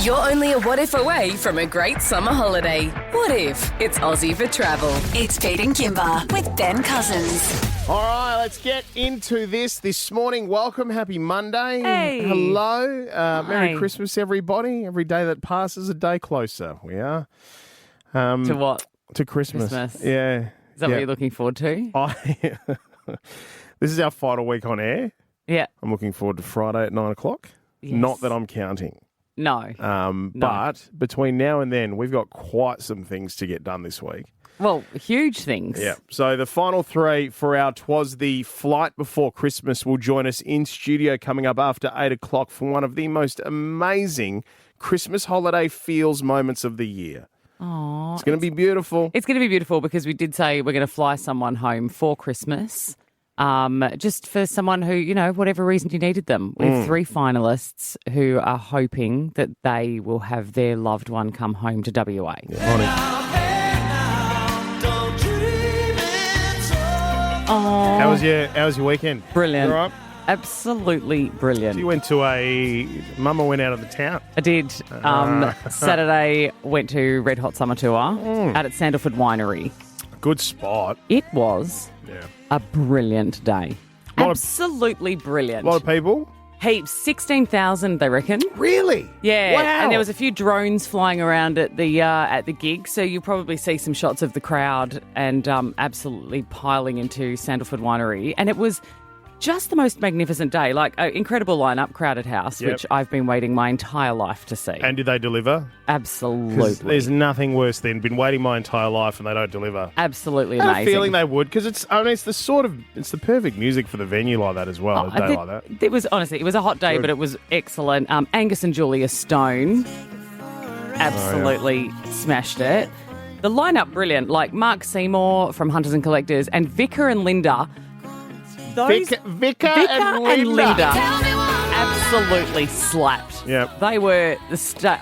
You're only a what if away from a great summer holiday. What if it's Aussie for travel? It's Pete and Kimber with Ben Cousins. All right, let's get into this morning. Welcome. Happy Monday. Hey. Hello. Merry Hi. Christmas, everybody. Every day that passes, a day closer. We are. To what? To Christmas. Christmas. Yeah. Is that what you're looking forward to? This is our final week on air. Yeah. I'm looking forward to Friday at 9 o'clock. Yes. Not that I'm counting. No. But between now and then, we've got quite some things to get done this week. Well, huge things. Yeah. So the final three for our Twas the Flight Before Christmas will join us in studio coming up after 8 o'clock for one of the most amazing Christmas holiday feels moments of the year. Aww. It's going to be beautiful. It's going to be beautiful because we did say we're going to fly someone home for Christmas. Just for someone who, whatever reason you needed them. We have 3 finalists who are hoping that they will have their loved one come home to WA. Oh. How was your weekend? Brilliant. You all right? Absolutely brilliant. So you went to Mama went out of the town. I did. Saturday, went to Red Hot Summer Tour out at Sandalford Winery. Good spot. It was a brilliant day. Absolutely brilliant. A lot of people. Heaps, 16,000 they reckon. Really? Yeah. Wow. And there was a few drones flying around at the gig, so you'll probably see some shots of the crowd and absolutely piling into Sandalford Winery. And it was just the most magnificent day, like an incredible lineup, crowded house, which I've been waiting my entire life to see. And did they deliver? Absolutely. There's nothing worse than been waiting my entire life and they don't deliver. Absolutely I amazing. have a feeling they would because it's the perfect music for the venue like that as well. A day like that. It was honestly, it was a hot day, but it was excellent. Angus and Julia Stone absolutely smashed it. The lineup brilliant, like Mark Seymour from Hunters and Collectors and Vicar and Linda. Vicar and Linda. Absolutely slapped. Yep. They were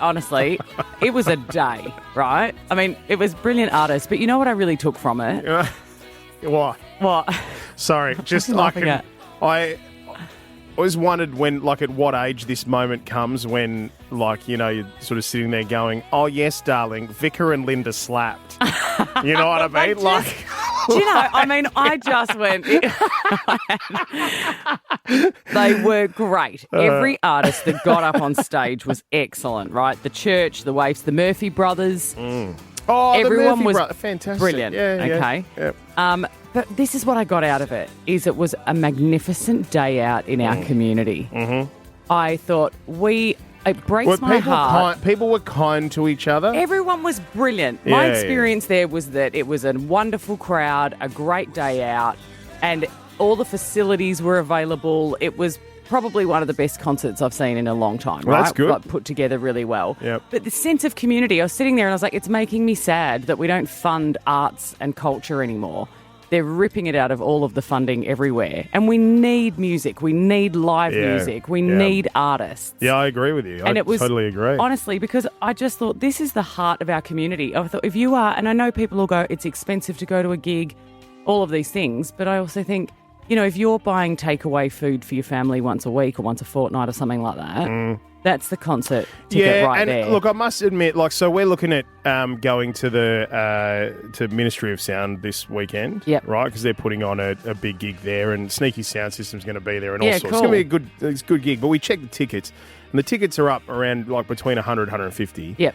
honestly, it was a day, right? I mean, it was brilliant artists, but you know what I really took from it? What? What? Sorry, just laughing like at? I always wondered when, like, at what age this moment comes when, like, you're sort of sitting there going, "Oh yes, darling, Vicar and Linda slapped." You know what I mean? Do you know, I mean, I just went... They were great. Every artist that got up on stage was excellent, right? The Church, the Waifs, the Murphy Brothers. Oh, Everyone the Murphy was fantastic. brilliant, okay? Yep. But this is what I got out of it, is it was a magnificent day out in our community. Mm-hmm. I thought it breaks my heart. People were kind to each other. Everyone was brilliant. My experience there was that it was a wonderful crowd, a great day out, and all the facilities were available. It was probably one of the best concerts I've seen in a long time. Well, right? that's good. Like, put together really well. Yep. But the sense of community, I was sitting there and I was like, it's making me sad that we don't fund arts and culture anymore. They're ripping it out of all of the funding everywhere. And we need music. We need live music. We need artists. Yeah, I agree with you. And I it was, totally agree. Honestly, because I just thought this is the heart of our community. I thought if you are, and I know people will go, it's expensive to go to a gig, all of these things, but I also think, if you're buying takeaway food for your family once a week or once a fortnight or something like that, that's the concert ticket right and there. Look, I must admit, so we're looking at going to the to Ministry of Sound this weekend, right? Because they're putting on a big gig there, and Sneaky Sound System's going to be there, and all sorts. Cool. It's going to be a good gig. But we checked the tickets, and the tickets are up around between 100, 150. Yep.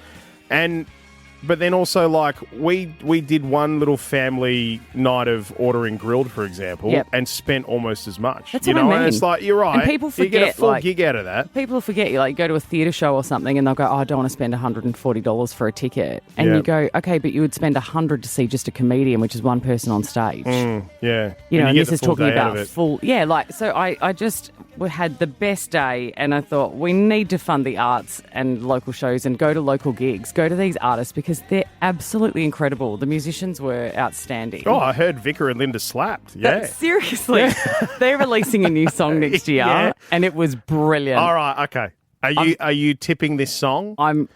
But then also, we did one little family night of ordering grilled, for example, and spent almost as much. That's what I mean. And it's like, you're right. And people forget, you get a full gig out of that. People forget, you go to a theatre show or something and they'll go, I don't want to spend $140 for a ticket. And you go, okay, but you would spend $100 to see just a comedian, which is one person on stage. Yeah. And this is talking about full... Yeah, so I just had the best day and I thought we need to fund the arts and local shows and go to local gigs, go to these artists because they're absolutely incredible. The musicians were outstanding. Oh, I heard Vicar and Linda slapped. Yeah. Seriously. They're releasing a new song next year and it was brilliant. All right, okay. Are you tipping this song? I'm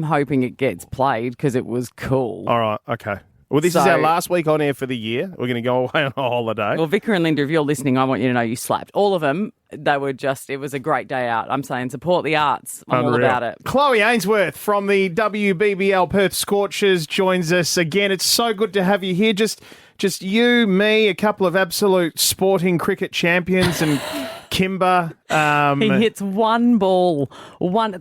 hoping it gets played because it was cool. All right, okay. Well, this is So- our last week on air for the year. We're going to go away on a holiday. Well, Vicar and Linda, if you're listening, I want you to know you slapped. All of them, it was a great day out. I'm saying support the arts. I'm all Unreal. about it. Chloe Ainsworth from the WBBL Perth Scorchers joins us again. It's so good to have you here. Just you, me, a couple of absolute sporting cricket champions, and Kimber. He hits one ball.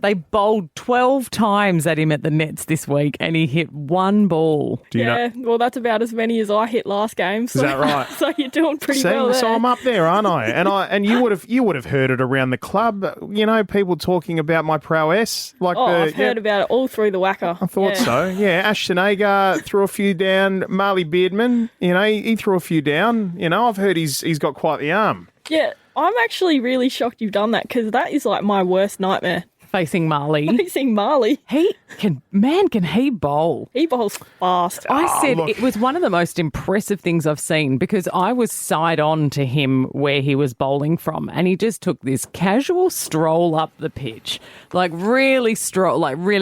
They bowled 12 times at him at the nets this week, and he hit one ball. Do you know? Well, that's about as many as I hit last game. So, Is that right? So you're doing pretty See, well there. so I'm up there, aren't I? And you would have heard it around the club. You know, people talking about my prowess. Like I've heard about it all through the whacker. I thought so. Yeah, Ashton Agar threw a few down. Marley Beardman, he threw a few down. I've heard he's got quite the arm. Yeah, I'm actually really shocked you've done that because that is like my worst nightmare. Facing Marley. Facing Marley. Can he bowl? He bowls fast. I said look. it was one of the most impressive things I've seen because I was side on to him where he was bowling from, and he just took this casual stroll up the pitch, like really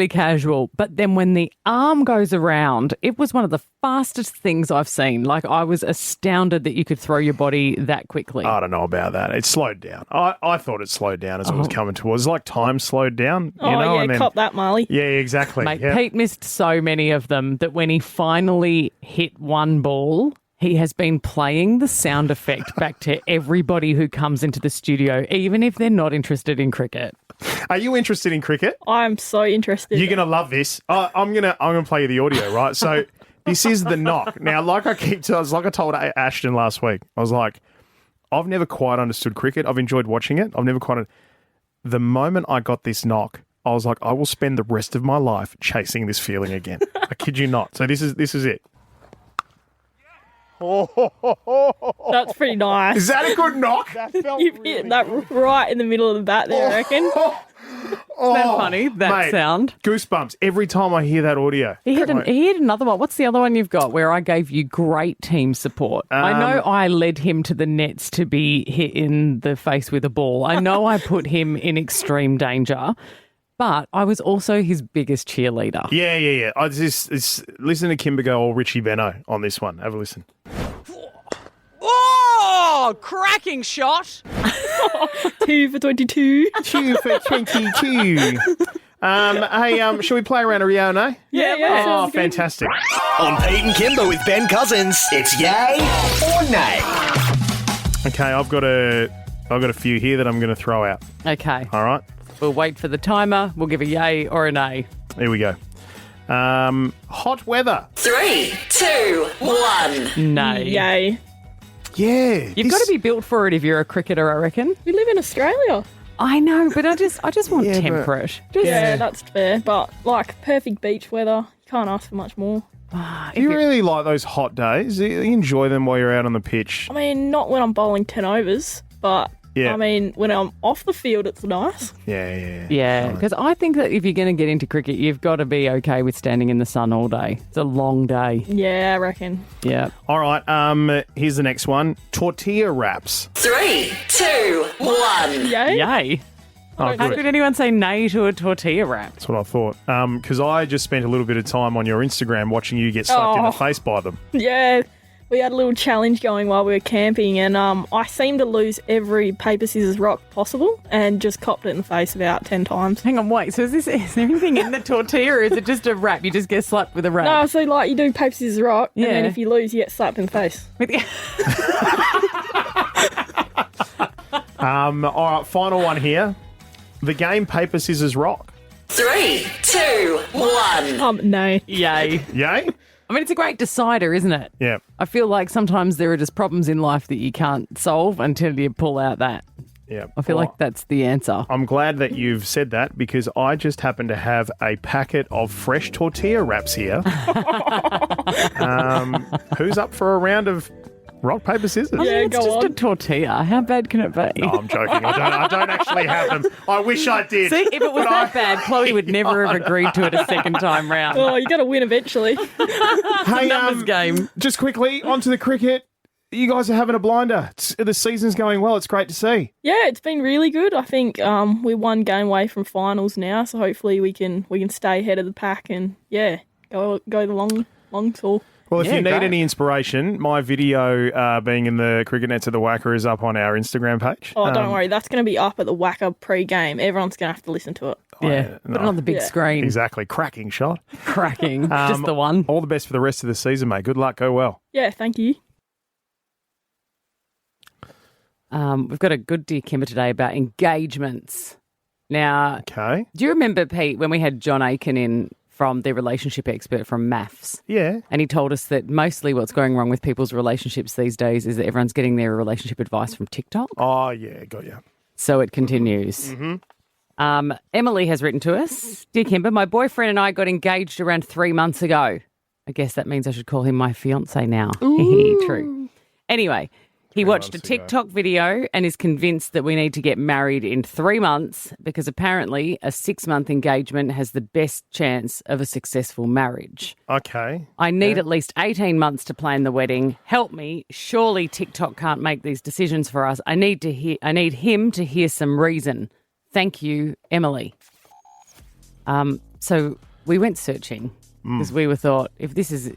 casual. But then when the arm goes around, it was one of the fastest things I've seen. Like I was astounded that you could throw your body that quickly. I don't know about that. It slowed down. I thought it slowed down as it was coming towards. Like time slowed down. Yeah, cop that, Marley. Yeah, exactly. Mate, Yeah. Pete missed so many of them that when he finally hit one ball, he has been playing the sound effect back to everybody who comes into the studio, even if they're not interested in cricket. Are you interested in cricket? I'm so interested. You're gonna love this. I'm gonna play you the audio, right? So this is the knock. Now, like I told Ashton last week, I was like, I've never quite understood cricket. I've enjoyed watching it. I've never quite. The moment I got this knock, I was like, I will spend the rest of my life chasing this feeling again. I kid you not. So this is it. That's pretty nice. Is that a good knock? You've hit that right in the middle of the bat there, I reckon. Isn't that funny, that mate, sound? Goosebumps every time I hear that audio. He hit another one. What's the other one you've got where I gave you great team support? I know I led him to the nets to be hit in the face with a ball. I know I put him in extreme danger, but I was also his biggest cheerleader. Yeah. I just listen to Kimber go all Richie Benno on this one. Have a listen. Oh, cracking shot. 2 for 22. 2 for 22. Hey, shall we play around a yeah or no? Yeah. Oh, sounds good. fantastic. On Pete and Kimber with Ben Cousins, it's yay or nay. Okay, I've got a few here that I'm going to throw out. Okay. All right, We'll wait for the timer. We'll give a yay or a nay. here we go. Hot weather. 3, 2, 1. Nay. Yay. Yeah. You've got to be built for it if you're a cricketer, I reckon. We live in Australia. I know, but I just want Yeah, but- temperate. Yeah, that's fair. But, like, perfect beach weather. You can't ask for much more. Do you really like those hot days? You enjoy them while you're out on the pitch? I mean, not when I'm bowling 10 overs, but, Yeah. I mean, when I'm off the field, it's nice. Yeah. Yeah, because I think that if you're going to get into cricket, you've got to be okay with standing in the sun all day. It's a long day. Yeah, I reckon. Yeah. All right, here's the next one. Tortilla wraps. 3, 2, 1. Yay. Yay. Oh, How good. could anyone say nay to a tortilla wrap? That's what I thought. Because I just spent a little bit of time on your Instagram watching you get slapped in the Oh. face by them. Yeah. We had a little challenge going while we were camping, and I seemed to lose every paper, scissors, rock possible and just copped it in the face about 10 times. Hang on, wait. So is there anything in the tortilla, or is it just a wrap? You just get slapped with a wrap? No, so like you do paper, scissors, rock, and then Yeah. if you lose, you get slapped in the face. All right, final one here. The game paper, scissors, rock. 3, 2, 1. No. Yay. Yay? I mean, it's a great decider, isn't it? Yeah. I feel like sometimes there are just problems in life that you can't solve until you pull out that. Yeah. I feel like that's the answer. I'm glad that you've said that because I just happen to have a packet of fresh tortilla wraps here. Who's up for a round of rock, paper, scissors? Yeah, It's go just a on. tortilla. How bad can it be? No, I'm joking. I don't actually have them. I wish I did. See, if it was But that bad, Chloe would never have agreed to it a second time round. Oh, you got to win eventually. Hey, Numbers game. just quickly, onto the cricket. You guys are having a blinder. The season's going well. It's great to see. Yeah, it's been really good. I think we're one game away from finals now, so hopefully we can stay ahead of the pack and go the long tour. Well, if Yeah, you need great. any inspiration, my video being in the cricket nets of the Wacker is up on our Instagram page. Oh, don't worry. That's going to be up at the Wacker pre-game. Everyone's going to have to listen to it. Yeah, put it on the big Yeah. screen. Exactly. Cracking shot. Cracking. Just the one. All the best for the rest of the season, mate. Good luck. Go well. Yeah, thank you. We've got a good Dear Kimber today about engagements. Now, Okay. do you remember, Pete, when we had John Aiken in from the relationship expert from MAFS? Yeah. And he told us that mostly what's going wrong with people's relationships these days is that everyone's getting their relationship advice from TikTok. Oh, yeah. Got you. So it continues. Emily has written to us. Dear Kimber, my boyfriend and I got engaged around 3 months ago. I guess that means I should call him my fiance now. True. Anyway, he watched a months ago. TikTok video and is convinced that we need to get married in 3 months because apparently a 6-month engagement has the best chance of a successful marriage. Okay. I need at least 18 months to plan the wedding. Help me. Surely TikTok can't make these decisions for us. I need him to hear some reason. Thank you, Emily. So we went searching because we thought, if this is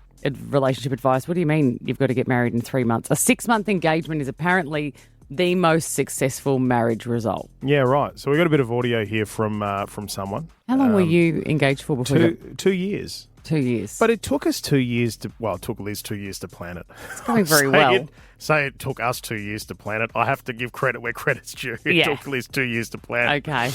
relationship advice, what do you mean you've got to get married in 3 months? A 6-month engagement is apparently the most successful marriage result. Yeah, right. So we got a bit of audio here from someone. How long were you engaged for before you got 2 years. 2 years? But it took us 2 years to, well, it took Liz 2 years to plan it. It's going very well. Say it took us 2 years to plan it. I have to give credit where credit's due. It Yeah. took Liz 2 years to plan it. Okay.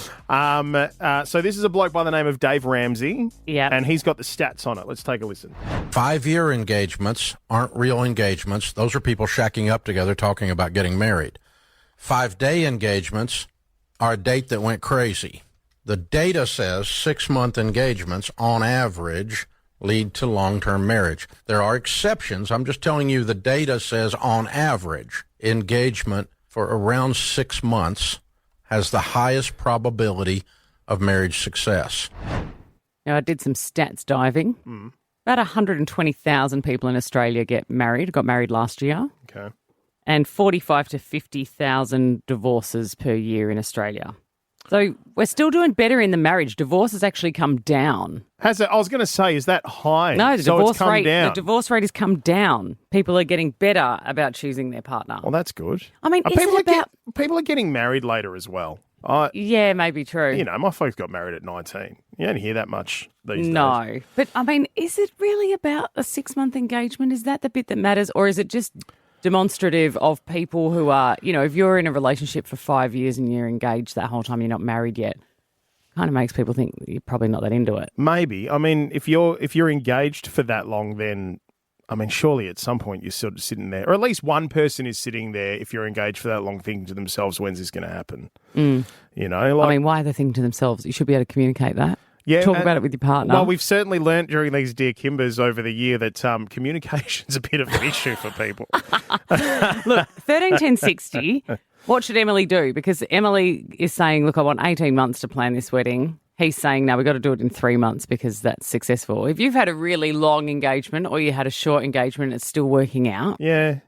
So this is a bloke by the name of Dave Ramsey. Yeah. And he's got the stats on it. Let's take a listen. 5-year engagements aren't real engagements. Those are people shacking up together talking about getting married. 5-day engagements are a date that went crazy. The data says 6-month engagements on average lead to long-term marriage. There are exceptions. I'm just telling you the data says on average engagement for around 6 months has the highest probability of marriage success. Now, I did some stats diving. About 120,000 people in Australia got married last year, Okay. and 45 to 50,000 divorces per year in Australia. So we're still doing better in the marriage. Divorce has actually come down. Has it? I was going to say, is that high? No, the so divorce it's come rate. down. The divorce rate has come down. People are getting better about choosing their partner. Well, that's good. I mean, is people it about? people are getting married later as well. Yeah, maybe true. You know, my folks got married at 19. You don't hear that much these days. No, but I mean, is it really about a 6-month engagement? Is that the bit that matters, or is it just demonstrative of people who are, you know, if you're in a relationship for 5 years and you're engaged that whole time, you're not married yet, kind of makes people think you're probably not that into it. Maybe. I mean, if you're engaged for that long, then I mean, surely at some point you're sort of sitting there, or at least one person is sitting there if you're engaged for that long, thinking to themselves, "When's this going to happen?" You know, like, I mean, why are they thinking to themselves? You should be able to communicate that. yeah, Talk about it with your partner. Well, we've certainly learnt during these Dear Kimbers over the year that communication's a bit of an issue for people. Look, 131060, what should Emily do? Because Emily is saying, look, I want 18 months to plan this wedding. He's saying, no, we've got to do it in 3 months because that's successful. If you've had a really long engagement or you had a short engagement and it's still working out, Yeah.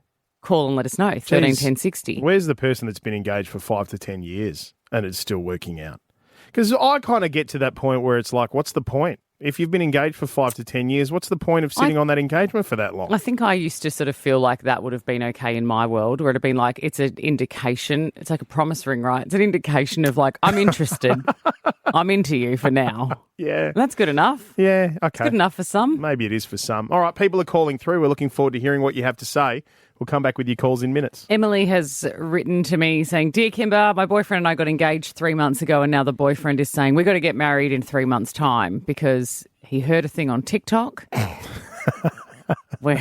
call and let us know, 131060. Where's the person that's been engaged for 5 to 10 years and it's still working out? Because I kind of get to that point where it's like, what's the point? If you've been engaged for 5 to 10 years, what's the point of sitting on that engagement for that long? I think I used to sort of feel like that would have been okay in my world, where it had been like, it's an indication. It's like a promise ring, right? It's an indication of like, I'm interested. I'm into you for now. Yeah. That's good enough. Yeah, okay. Good enough for some. Maybe it is for some. All right, people are calling through. We're looking forward to hearing what you have to say. We'll come back with your calls in minutes. Emily has written to me saying, Dear Kimber, my boyfriend and I got engaged 3 months ago, and now the boyfriend is saying we've got to get married in 3 months' time because he heard a thing on TikTok where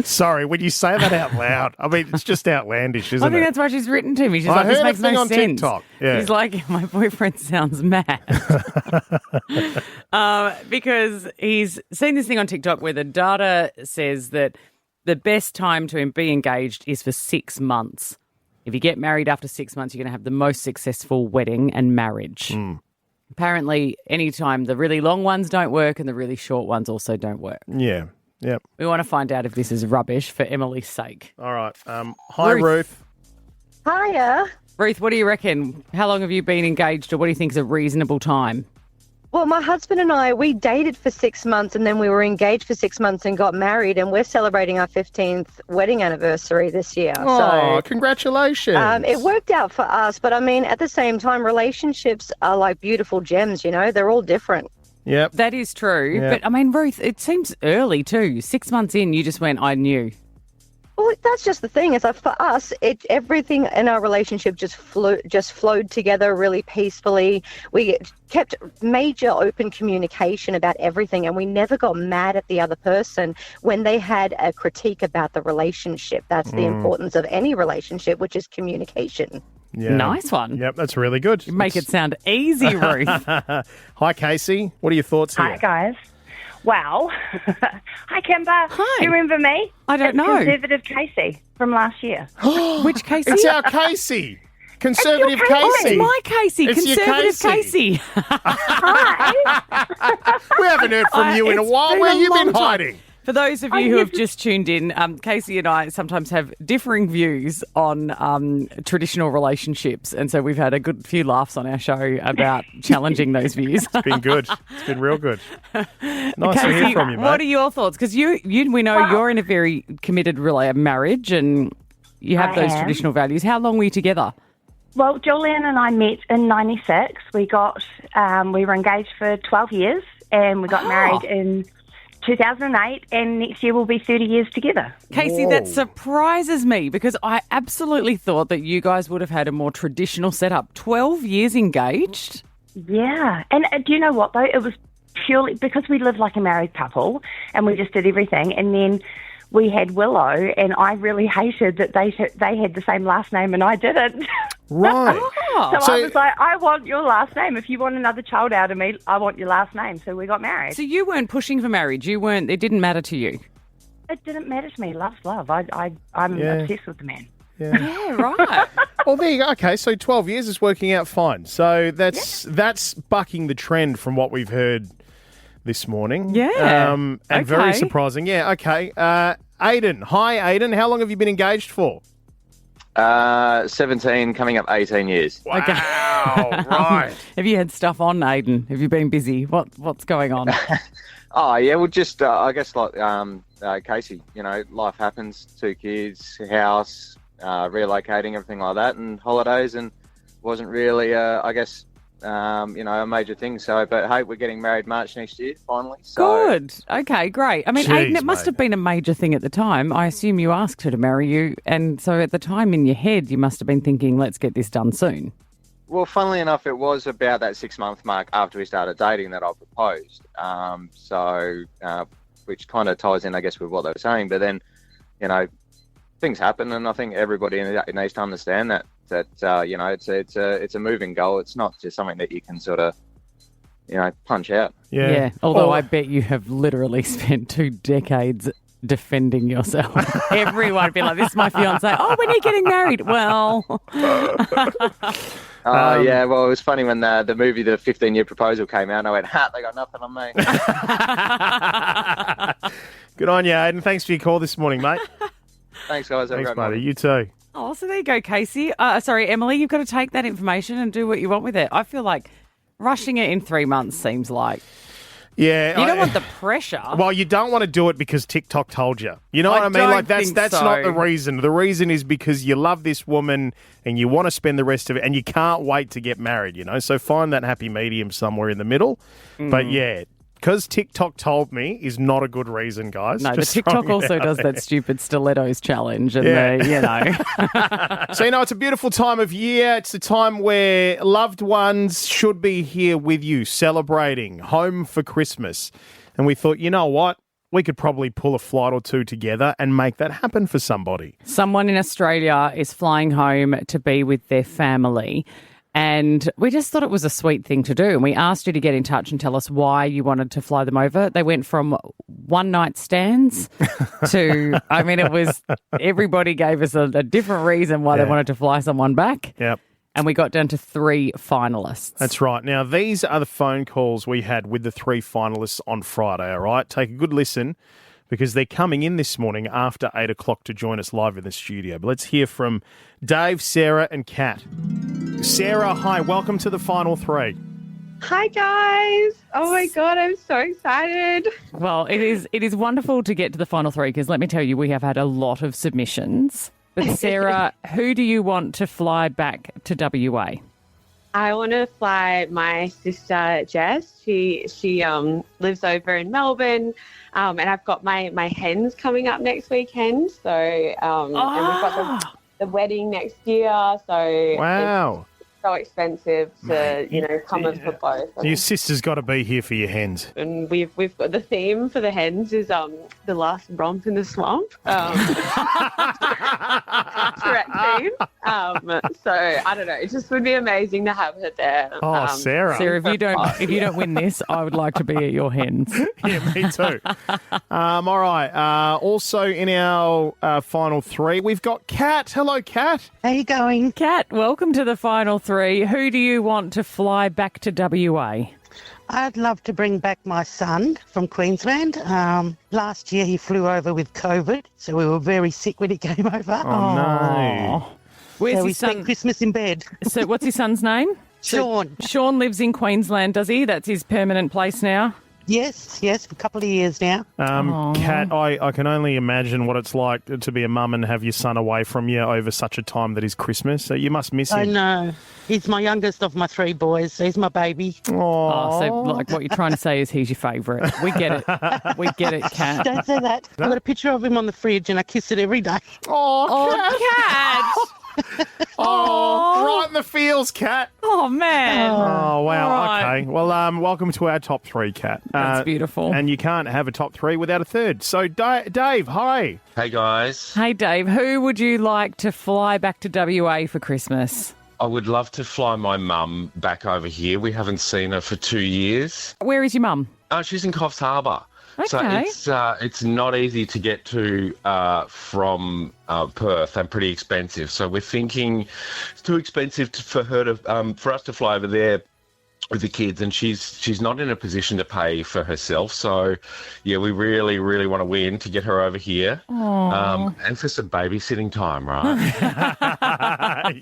Sorry, when you say that out loud, I mean, it's just outlandish, isn't I think it? that's why she's written to me. She's I like, this heard a makes thing no on sense. TikTok. Yeah. He's like, my boyfriend sounds mad. Because he's seen this thing on TikTok where the data says that the best time to be engaged is for 6 months. If you get married after 6 months, you're going to have the most successful wedding and marriage. Apparently, anytime the really long ones don't work and the really short ones also don't work. Yeah, yep. We want to find out if this is rubbish for Emily's sake. All right. Hi, Ruth. Ruth. Hiya. Ruth, what do you reckon? How long have you been engaged, or what do you think is a reasonable time? Well, my husband and I, we dated for 6 months and then we were engaged for 6 months and got married, and we're celebrating our 15th wedding anniversary this year. Oh, congratulations. It worked out for us, but I mean, at the same time, relationships are like beautiful gems, you know? They're all different. Yep. That is true. Yep. But, I mean, Ruth, it seems early too. 6 months in, you just went, I knew. Well, that's just the thing. Is that for us, everything in our relationship just flowed together really peacefully. We kept major open communication about everything, and we never got mad at the other person when they had a critique about the relationship. That's the importance of any relationship, which is communication. Yeah. Nice one. Yep, that's really good. You make it sound easy, Ruth. Hi, Casey. What are your thoughts here? Hi, guys. Wow. Hi, Kimber. Hi. Do you remember me? I don't It's know. Conservative Casey from last year. Which Casey? It's our Casey. Conservative It's your Casey. Casey. It's my Casey. It's your Conservative Casey. Casey. Hi. We haven't heard from you in a It's while. been Where a have you been long time. hiding? For those of you who have just tuned in, Casey and I sometimes have differing views on traditional relationships, and so we've had a good few laughs on our show about challenging those views. It's been good. It's been real good. Nice to hear Casey, from you, mate. what are your thoughts? Because we know you're in a very committed marriage, and you have I those am. traditional values. How long were you together? Well, Julian and I met in 96. We were engaged for 12 years, and we got married in 2008, and next year we'll be 30 years together. Casey, that surprises me because I absolutely thought that you guys would have had a more traditional setup. 12 years engaged? Yeah. And do you know what, though? It was purely because we lived like a married couple, and we just did everything. And then we had Willow, and I really hated that they had the same last name and I didn't. Right. So I was like, I want your last name. If you want another child out of me, I want your last name. So we got married. So you weren't pushing for marriage. It didn't matter to you. It didn't matter to me. Love's love. I'm obsessed with the man. Yeah, right. Well, there you go. Okay, so 12 years is working out fine. So that's bucking the trend from what we've heard this morning. Yeah. And very Okay. surprising. Yeah, okay. Aiden. Hi, Aiden. How long have you been engaged for? 17, coming up 18 years. Wow, right. Have you had stuff on, Aiden? Have you been busy? What's going on? Oh, yeah, well, just, I guess, like Casey, you know, life happens, 2 kids, house, relocating, everything like that, and holidays, and wasn't really, I guess, a major thing. So, but hey, we're getting married March next year, finally. So. Good. Okay, great. I mean, Jeez, Aiden, it must mate. have been a major thing at the time. I assume you asked her to marry you, and so at the time in your head, you must have been thinking, let's get this done soon. Well, funnily enough, it was about that 6-month mark after we started dating that I proposed. Which kind of ties in, I guess, with what they were saying. But then, you know, things happen, and I think everybody needs to understand that you know, it's a moving goal. It's not just something that you can sort of, you know, punch out. Yeah. Although I bet you have literally spent 2 decades defending yourself. Everyone would be like, this is my fiance. Oh, when are you getting married? Well. Yeah, well, it was funny when the movie, The 15-Year Proposal, came out, and I went, they got nothing on me. Good on you, Aiden. Thanks for your call this morning, mate. Thanks, guys. Have a Thanks, great night. buddy. You too. Oh, so there you go, Casey. Sorry, Emily, you've got to take that information and do what you want with it. I feel like rushing it in 3 months seems like... Yeah. You don't want the pressure. Well, you don't want to do it because TikTok told you. You know what I mean? don't Like that's think not so. the reason. The reason is because you love this woman and you want to spend the rest of it and you can't wait to get married, you know? So find that happy medium somewhere in the middle. But yeah, because TikTok told me is not a good reason, guys. No, Just the TikTok throwing it also out does there. that stupid stilettos challenge and So, you know, it's a beautiful time of year. It's a time where loved ones should be here with you, celebrating, home for Christmas. And we thought, you know what? We could probably pull a flight or two together and make that happen for somebody. Someone in Australia is flying home to be with their family. And we just thought it was a sweet thing to do. And we asked you to get in touch and tell us why you wanted to fly them over. They went from one-night stands to, I mean, it was, everybody gave us a different reason why they wanted to fly someone back. Yep. And we got down to 3 finalists. That's right. Now, these are the phone calls we had with the 3 finalists on Friday, all right? Take a good listen because they're coming in this morning after 8 o'clock to join us live in the studio. But let's hear from Dave, Sarah and Kat. Sarah, hi. Welcome to the final 3. Hi guys! Oh my god, I'm so excited. Well, it is wonderful to get to the final three because let me tell you, we have had a lot of submissions. But Sarah, who do you want to fly back to WA? I want to fly my sister Jess. She lives over in Melbourne, and I've got my hens coming up next weekend. So and we've got the wedding next year. So Wow. it's so expensive to come and for both. Your sister's got to be here for your hens. And we've got the theme for the hens is the last romp in the swamp. Correct theme. So I don't know. It just would be amazing to have her there. Oh, Sarah. Sarah, if you don't win this, I would like to be at your hens. Yeah, me too. All right. Also in our final three, we've got Kat. Hello, Kat. How you going? Kat, welcome to the final three. Who do you want to fly back to WA? I'd love to bring back my son from Queensland. Last year he flew over with COVID, so we were very sick when he came over. Oh, no. Where's so we his son? spent Christmas in bed. So what's his son's name? Sean. Sean lives in Queensland, does he? That's his permanent place now? Yes, for a couple of years now. Kat, I can only imagine what it's like to be a mum and have your son away from you over such a time that is Christmas. So you must miss him. I know. He's my youngest of my three boys. So he's my baby. Oh, so like what you're trying to say is he's your favourite. We get it. We get it, Kat. Don't say that. I've got a picture of him on the fridge and I kiss it every day. Kat! Right in the feels, Kat. Oh, man. Oh, wow. Right. Okay. Well, welcome to our top three, Kat. That's beautiful. And you can't have a top three without a third. So, Dave, hi. Hey, guys. Hey, Dave, who would you like to fly back to WA for Christmas? I would love to fly my mum back over here. We haven't seen her for 2 years. Where is your mum? She's in Coffs Harbour. Okay. So it's not easy to get to from Perth and pretty expensive. So we're thinking it's too expensive for us to fly over there with the kids, and she's not in a position to pay for herself. So, yeah, we really, really want to win to get her over here, and for some babysitting time, right?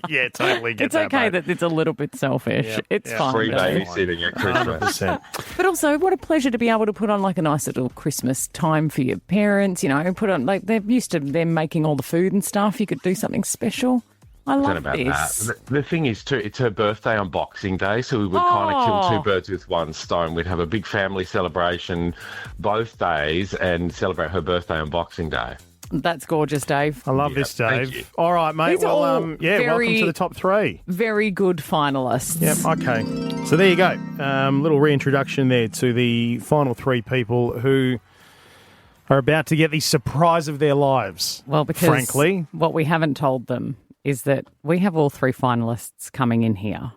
Yeah, totally get It's that, okay mate. that it's a little bit selfish. Yep, It's yep. fine. Free Dave. babysitting at Christmas. 100%. But also, what a pleasure to be able to put on like a nice little Christmas time for your parents, put on like they're used to them making all the food and stuff. You could do something special. I love About this. that. The thing is, too, it's her birthday on Boxing Day, so we would kind of kill two birds with one stone. We'd have a big family celebration both days and celebrate her birthday on Boxing Day. That's gorgeous, Dave. I love this, thank Dave. you. All right, mate. These are all welcome to the top three. Very good finalists. Yep, okay. So there you go. Little reintroduction there to the final three people who are about to get the surprise of their lives. Well, because frankly, what we haven't told them is that we have all three finalists coming in here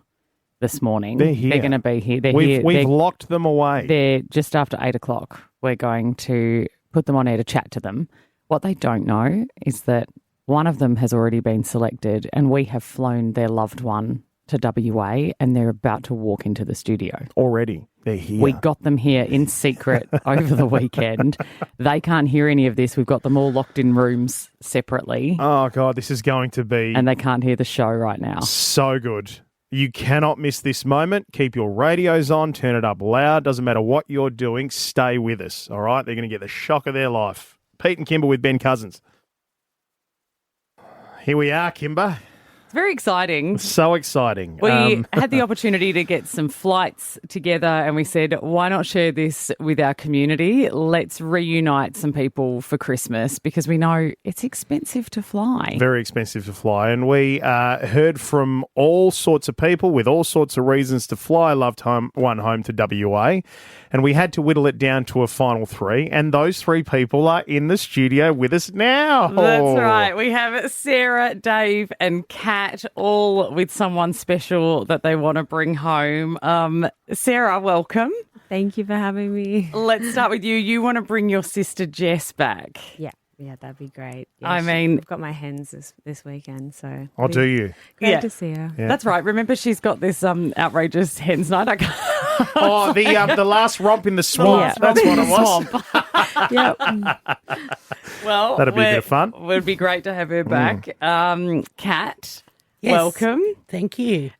this morning. They're here. They're going to be here. They're we've here. we've They're- locked them away. They're just after 8 o'clock. We're going to put them on air to chat to them. What they don't know is that one of them has already been selected and we have flown their loved one to WA and they're about to walk into the studio. Already. They're here. We got them here in secret over the weekend. They can't hear any of this. We've got them all locked in rooms separately. Oh, God, this is going to be And they can't hear the show right now. so good. You cannot miss this moment. Keep your radios on. Turn it up loud. Doesn't matter what you're doing. Stay with us, all right? They're going to get the shock of their life. Pete and Kimber with Ben Cousins. Here we are, Kimber. It's very exciting. So exciting. We had the opportunity to get some flights together and we said, why not share this with our community? Let's reunite some people for Christmas because we know it's expensive to fly. Very expensive to fly. And we heard from all sorts of people with all sorts of reasons to fly one home to WA. And we had to whittle it down to a final three. And those three people are in the studio with us now. That's right. We have Sarah, Dave and Kat all with someone special that they want to bring home. Sarah, welcome. Thank you for having me. Let's start with you. You want to bring your sister Jess back. Yeah, that'd be great. Yeah, I mean, I've got my hens this weekend, so I'll do you. Great to see her. Yeah. That's right. Remember, she's got this outrageous hens night. I can't... Oh, the last romp in the swamp. Yeah, That's what it was. Well, That'd be a bit of fun. It would be great to have her back. Kat, Yes. Welcome. Thank you.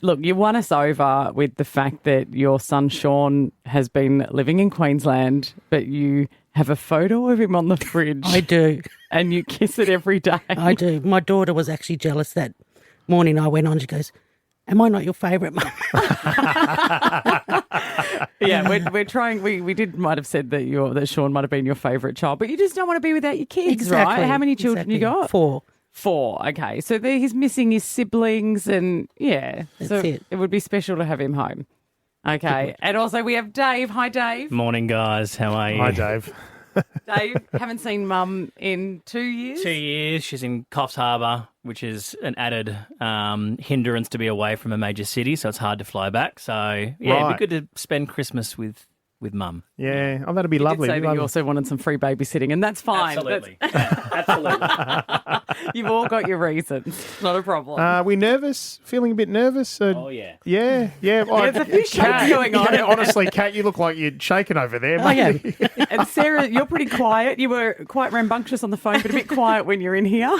Look, you won us over with the fact that your son Sean has been living in Queensland, but you have a photo of him on the fridge. I do. And you kiss it every day. I do. My daughter was actually jealous that morning I went on. She goes, "Am I not your favourite mum?" Yeah, we're trying. We might have said that Sean might have been your favourite child, but you just don't want to be without your kids, Exactly. right? How many children you got? 4. 4. Okay, so he's missing his siblings, and That's so it. it would be special to have him home. Okay, and also we have Dave. Hi, Dave. Morning, guys. How are you? Hi, Dave. Dave, haven't seen Mum in 2 years. 2 years. She's in Coffs Harbour, which is an added hindrance to be away from a major city, so it's hard to fly back. So, yeah, Right. it'd be good to spend Christmas with Mum. Yeah, oh, that'd be You lovely. did say that you also wanted some free babysitting, and that's fine. Absolutely. Absolutely. You've all got your reasons. Not a problem. We nervous? Feeling a bit nervous? Oh, yeah. Yeah, yeah. There's a few shakes going on. Yeah, honestly, Kat, you look like you're shaking over there. I am. mate. And Sarah, you're pretty quiet. You were quite rambunctious on the phone, but a bit quiet when you're in here.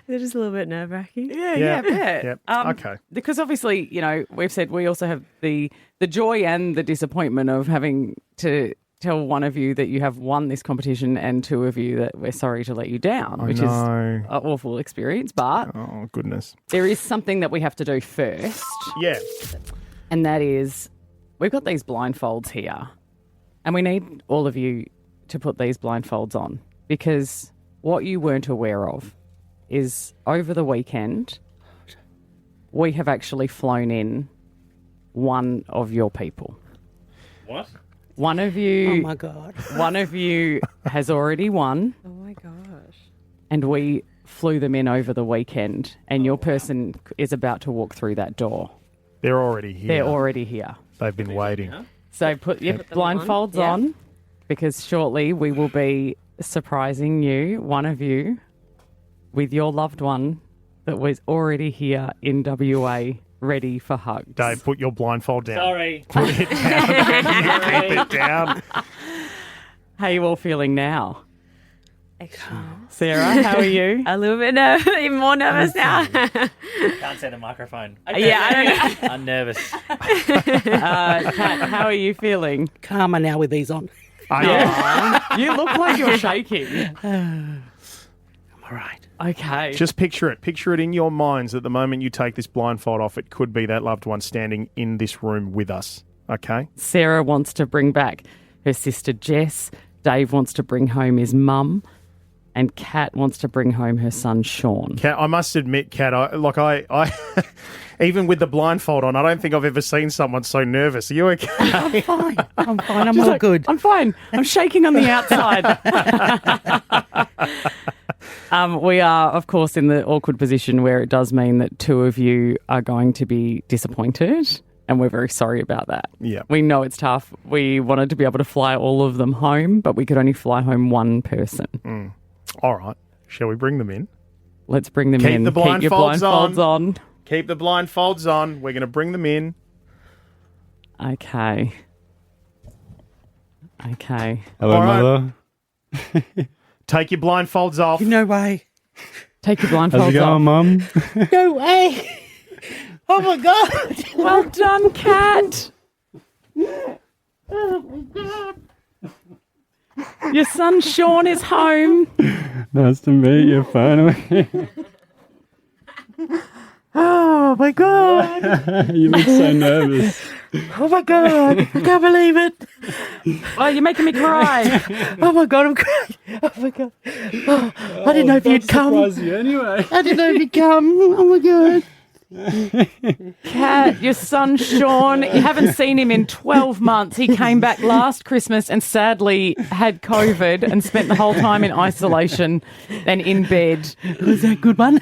They're just a little bit nerve-wracking. Yeah, I bet. Yep. Okay. Because obviously, we've said we also have the joy and the disappointment of having to tell one of you that you have won this competition and two of you that we're sorry to let you down, which is an awful experience. But Oh, goodness. there is something that we have to do first. Yeah. And that is, we've got these blindfolds here, and we need all of you to put these blindfolds on, because what you weren't aware of is over the weekend, we have actually flown in one of your people. What? One of you. Oh, my God. One of you has already won, Oh my gosh. and we flew them in over the weekend, and your person is about to walk through that door. They're already here. They're already here. They've been waiting. So put your Put them on. blindfolds Yeah. on, because shortly we will be surprising you, one of you, with your loved one that was already here in WA, ready for hugs. Dave, put your blindfold down. Sorry. Put it down. Keep it down. How are you all feeling now? Extra. Sarah, how are you? A little bit even more nervous now. Can't say the microphone. Yeah, I don't know. I'm nervous. Kat, how are you feeling? Calmer now with these on. You look like you're shaking. I'm all right. Okay. Just picture it. Picture it in your minds at the moment you take this blindfold off. It could be that loved one standing in this room with us. Okay? Sarah wants to bring back her sister Jess. Dave wants to bring home his mum. And Kat wants to bring home her son Sean. Kat, I must admit, Kat, I even with the blindfold on, I don't think I've ever seen someone so nervous. Are you okay? I'm fine. I'm fine. I'm She's all like, good. I'm fine. I'm shaking on the outside. We are, of course, in the awkward position where it does mean that two of you are going to be disappointed, and we're very sorry about that. Yeah. We know it's tough. We wanted to be able to fly all of them home, but we could only fly home one person. All right. Shall we bring them in? Let's bring them Keep in. the Keep your blindfolds blindfolds on. Keep the blindfolds on. We're going to bring them in. Okay. Hello, all right. Mother. Take your blindfolds off. No way. Take your blindfolds off. Mum? No way. Oh, my God. Well done, Kat. Your son Sean is home. Nice to meet you, finally. Oh, my God. You look so nervous. Oh, my God. I can't believe it. Oh, you're making me cry. Oh, my God. I'm crying. Oh, my God. Oh, I didn't know if you'd come. You anyway. I didn't know if you'd come. Oh, my God. Kat, your son Sean, you haven't seen him in 12 months. He came back last Christmas and sadly had COVID and spent the whole time in isolation and in bed. Was that a good one?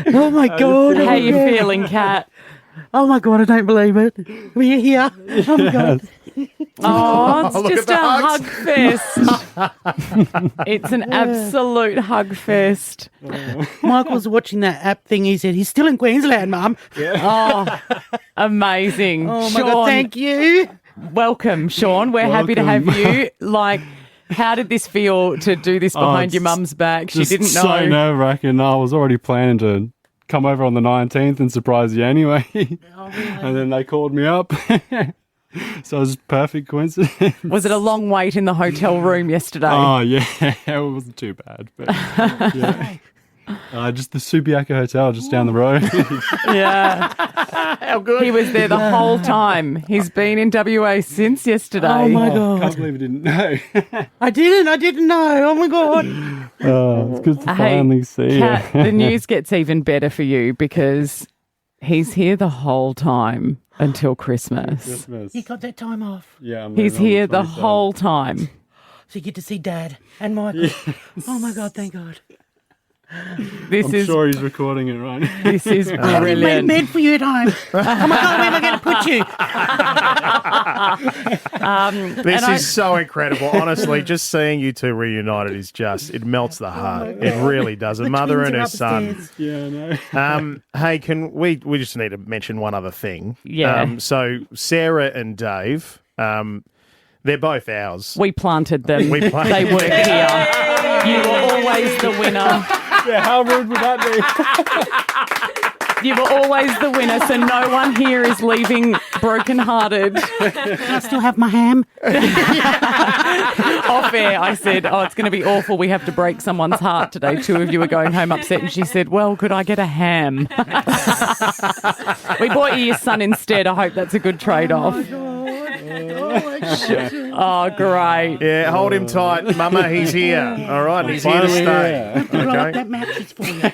Oh, my God. How are you feeling, Kat? Oh, my God. I don't believe it. We're here. Oh, my God. Oh, it's Look just at a the hug fest. It's an absolute hug fest. Michael's watching that app thing. He said, he's still in Queensland, Mum. Oh, amazing. Oh, my Sean, God. Thank you. welcome, Sean. We're happy to have you. How did this feel to do this behind your mum's back? She didn't know. So nerve-wracking. I was already planning to come over on the 19th and surprise you anyway. And then they called me up. So it was perfect coincidence. Was it a long wait in the hotel room yesterday? Oh, yeah. It wasn't too bad. But, yeah. Just the Subiaco Hotel just down the road. Yeah. How good. He was there the whole time. He's been in WA since yesterday. Oh, my God. Can't believe I didn't know. I didn't know. Oh, my God. It's good to finally see Kat, you. the news gets even better for you because he's here the whole time until Christmas. You got that time off. Yeah, He's here the whole time. So you get to see Dad and Michael. Oh, my God, thank God. I'm sure he's recording it right now. This is brilliant. Made for you at home. Oh, my God, where am I going to put you? This is so incredible. Honestly, just seeing you two reunited is it melts the heart. It really does. A mother and her son. Yeah, I know. Hey, can we just need to mention one other thing. Yeah. So Sarah and Dave, they're both ours. We planted them. We planted They work here. You were always the winner. Yeah, how rude would that be? You were always the winner, so no one here is leaving brokenhearted. I still have my ham. Off air, I said, it's going to be awful. We have to break someone's heart today. 2 of you are going home upset. And she said, well, could I get a ham? We bought you your son instead. I hope that's a good trade-off. Oh, great. Yeah, hold him tight. Mama, he's here. All right, he's here to stay. Okay. That matches for you.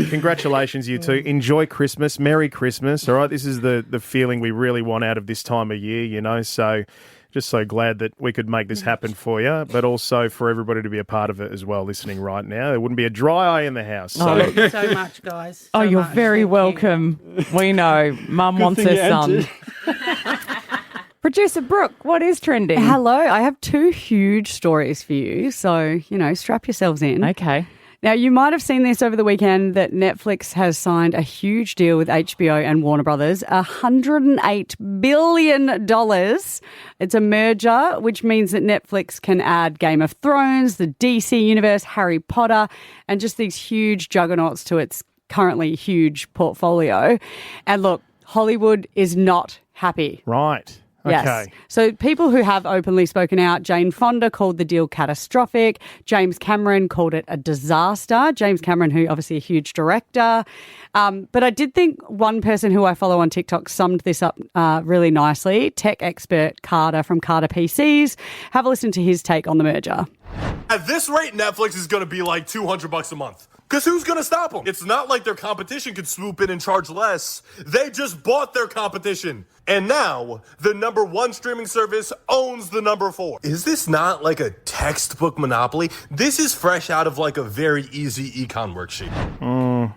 Congratulations, you two. Enjoy Christmas. Merry Christmas. All right, this is the feeling we really want out of this time of year, so just so glad that we could make this happen for you, but also for everybody to be a part of it as well, listening right now. There wouldn't be a dry eye in the house. So. Thank you so much, guys. Oh, you're very welcome. We know. Mum wants her son. Producer Brooke, what is trending? Hello, I have 2 huge stories for you, so, strap yourselves in. Okay. Now, you might have seen this over the weekend that Netflix has signed a huge deal with HBO and Warner Brothers, $108 billion. It's a merger, which means that Netflix can add Game of Thrones, the DC universe, Harry Potter, and just these huge juggernauts to its currently huge portfolio. And look, Hollywood is not happy. Right. Yes. Okay. So people who have openly spoken out, Jane Fonda called the deal catastrophic. James Cameron called it a disaster. James Cameron, who obviously a huge director. But I did think one person who I follow on TikTok summed this up really nicely. Tech expert Carter from Carter PCs. Have a listen to his take on the merger. At this rate, Netflix is going to be like $200 a month. Because who's going to stop them? It's not like their competition could swoop in and charge less. They just bought their competition. And now, the number 1 streaming service owns the number 4. Is this not like a textbook monopoly? This is fresh out of like a very easy econ worksheet.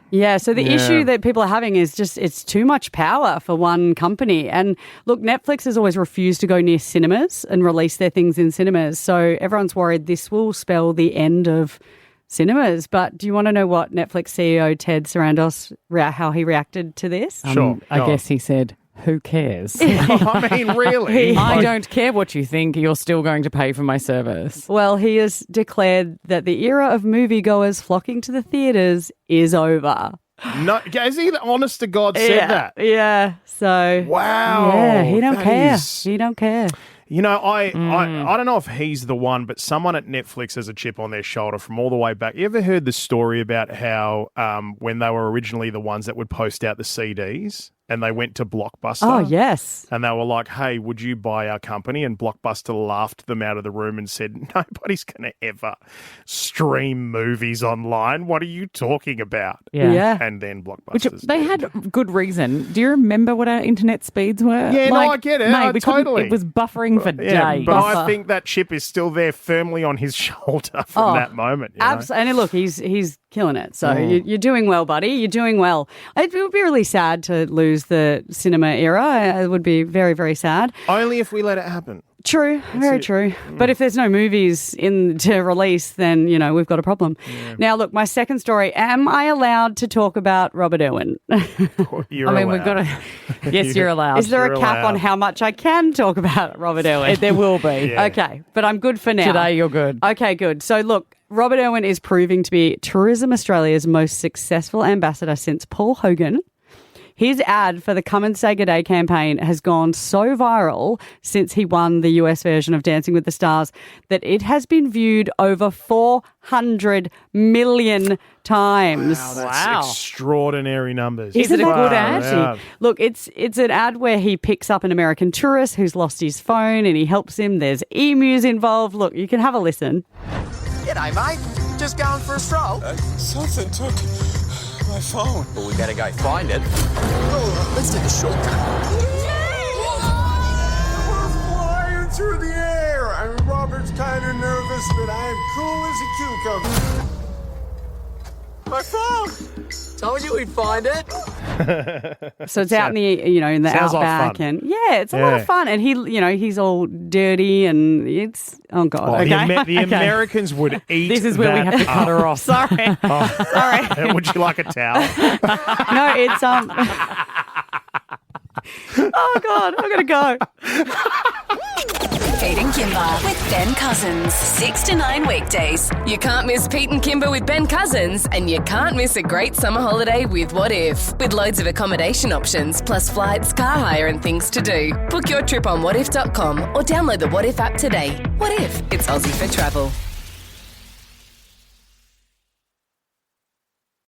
Yeah, so the issue that people are having is just it's too much power for one company. And look, Netflix has always refused to go near cinemas and release their things in cinemas. So everyone's worried this will spell the end of cinemas. But do you want to know what Netflix CEO Ted Sarandos, how he reacted to this? Sure. I guess he said, who cares? I mean, really? I don't care what you think. You're still going to pay for my service. Well, he has declared that the era of moviegoers flocking to the theatres is over. No, has he, honest to God, said that? Yeah. So wow. Yeah, he don't that care. is- He don't care. You know, I don't know if he's the one, but someone at Netflix has a chip on their shoulder from all the way back. You ever heard the story about how when they were originally the ones that would post out the CDs and they went to Blockbuster? Oh, yes. And they were like, hey, would you buy our company? And Blockbuster laughed them out of the room and said, nobody's going to ever stream movies online. What are you talking about? Yeah. And then Blockbuster. Which they had good reason. Do you remember what our internet speeds were? Yeah, no, I get it. Mate, we couldn't- Totally. It was buffering for days. But I think that chip is still there firmly on his shoulder from that moment. You know? Absolutely. And look, he's killing it. So you're doing well, buddy. You're doing well. It would be really sad to lose the cinema era. It would be very, very sad. Only if we let it happen. True, very true. But if there's no movies to release, then, we've got a problem. Yeah. Now, look, my second story, am I allowed to talk about Robert Irwin? You're allowed. We've got to... Yes, you're allowed. Is there a cap on how much I can talk about Robert Irwin? There will be. Yeah. Okay, but I'm good for now. Today, you're good. Okay, good. So, look, Robert Irwin is proving to be Tourism Australia's most successful ambassador since Paul Hogan. His ad for the Come and Say Good Day campaign has gone so viral since he won the US version of Dancing with the Stars that it has been viewed over 400 million times. Wow, that's extraordinary numbers. Isn't it a good ad? ad? Look, it's an ad where he picks up an American tourist who's lost his phone and he helps him. There's emus involved. Look, you can have a listen. G'day, mate. Just going for a stroll. Something took my phone. Well, we better go find it. Oh, let's take a shortcut. We're flying through the air. And Robert's kind of nervous, but I'm cool as a cucumber. My phone. Told you we'd find it. So it's out in the in the Sounds like outback, fun. and it's a lot of fun. And he's all dirty, and it's god. The Americans would eat. This is where we have to cut her off. Sorry, sorry. Would you like a towel? No, it's Oh God, I'm gonna go. Pete and Kimber with Ben Cousins. 6 to 9 weekdays. You can't miss Pete and Kimber with Ben Cousins, and you can't miss a great summer holiday with What If. With loads of accommodation options, plus flights, car hire, and things to do. Book your trip on whatif.com or download the What If app today. What if it's Aussie for travel?